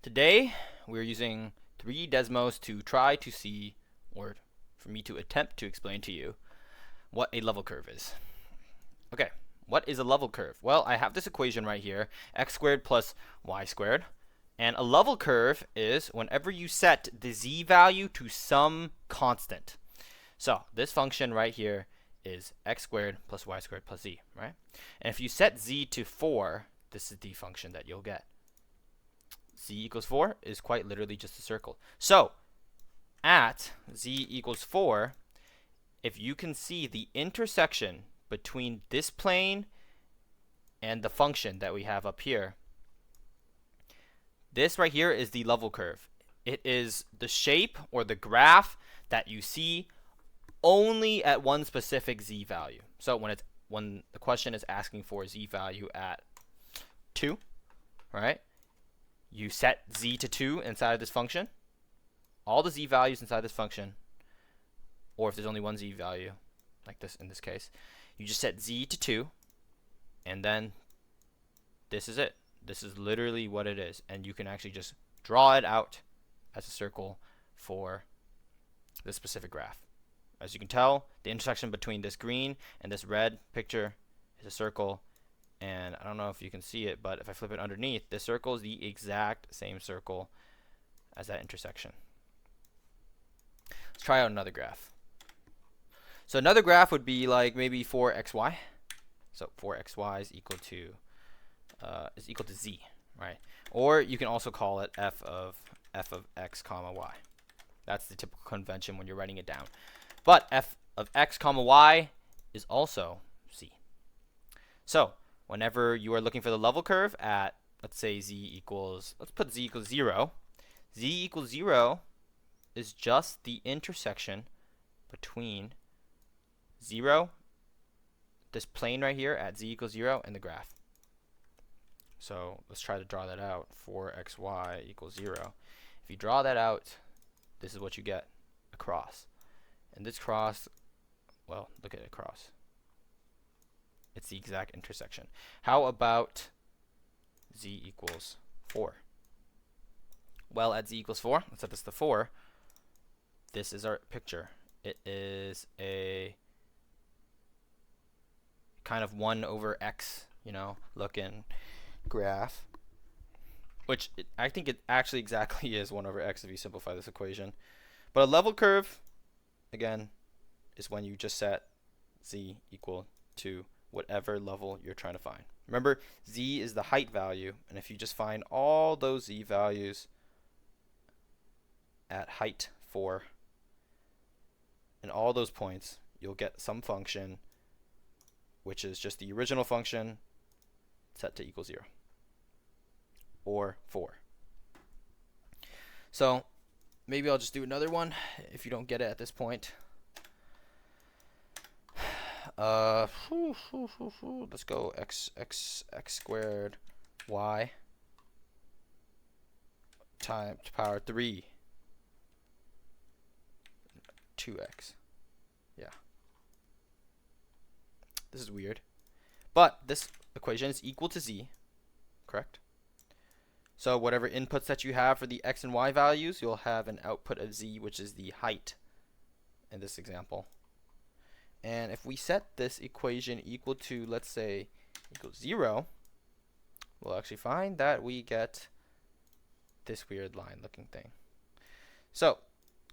Today, we're using 3 Desmos to try to see, or for me to attempt to explain to you, what a level curve is. Okay, what is a level curve? Well, I have this equation right here, x squared plus y squared. And a level curve is whenever you set the z value to some constant. So this function right here is x squared plus y squared plus z, right? And if you set z to 4, this is the function that you'll get. Z equals 4 is quite literally just a circle. So at z equals 4, if you can see the intersection between this plane and the function that we have up here, this right here is the level curve. It is the shape or the graph that you see only at one specific z value. So when the question is asking for a z value at 2, right? You set z to 2 inside of this function. All the z values inside this function, or if there's only one z value, like this in this case, you just set z to 2, and then this is it. This is literally what it is, and you can actually just draw it out as a circle for this specific graph. As you can tell, the intersection between this green and this red picture is a circle, and I don't know if you can see it, but if I flip it underneath, this circle is the exact same circle as that intersection. Let's try out another graph. So another graph would be like maybe 4xy. So 4xy is equal to z, right? Or you can also call it f of x comma y. That's the typical convention when you're writing it down. But f of x comma y is also z. So whenever you are looking for the level curve at, let's say let's put z equals 0. Z equals 0 is just the intersection between 0, this plane right here at z equals 0, and the graph. So let's try to draw that out. 4xy equals 0. If you draw that out, this is what you get, a cross. And this cross, well, look at it, cross. It's the exact intersection. How about z equals 4? Well, at z equals 4, let's set this to 4. This is our picture. It is a kind of 1 over x, looking graph, which I think it actually exactly is 1 over x if you simplify this equation. But a level curve, again, is when you just set z equal to whatever level you're trying to find. Remember, z is the height value, and if you just find all those z values at height 4 and all those points, you'll get some function which is just the original function set to equal 0 or 4. So maybe I'll just do another one if you don't get it at this point. Let's go x squared y times power 3 2x. Yeah. This is weird. But this equation is equal to z, correct? So whatever inputs that you have for the x and y values, you'll have an output of z, which is the height in this example. And if we set this equation equal to, let's say, equals 0, we'll actually find that we get this weird line looking thing. So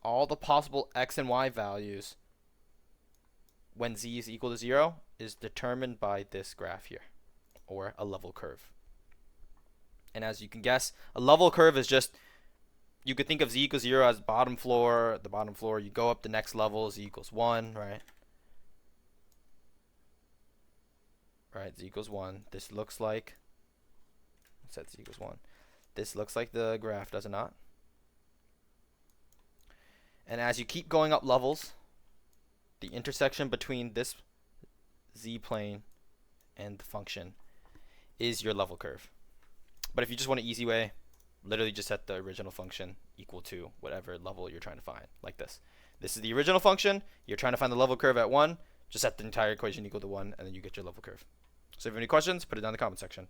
all the possible x and y values when z is equal to 0 is determined by this graph here, or a level curve. And as you can guess, a level curve is just, you could think of z equals 0 as bottom floor. The bottom floor, you go up the next level, z equals 1, right? Right, z equals 1. This looks like, let's set z equals 1. This looks like the graph, does it not? And as you keep going up levels, the intersection between this z plane and the function is your level curve. But if you just want an easy way, literally just set the original function equal to whatever level you're trying to find, like this. This is the original function. You're trying to find the level curve at 1. Just set the entire equation equal to 1, and then you get your level curve. So if you have any questions, put it down in the comment section.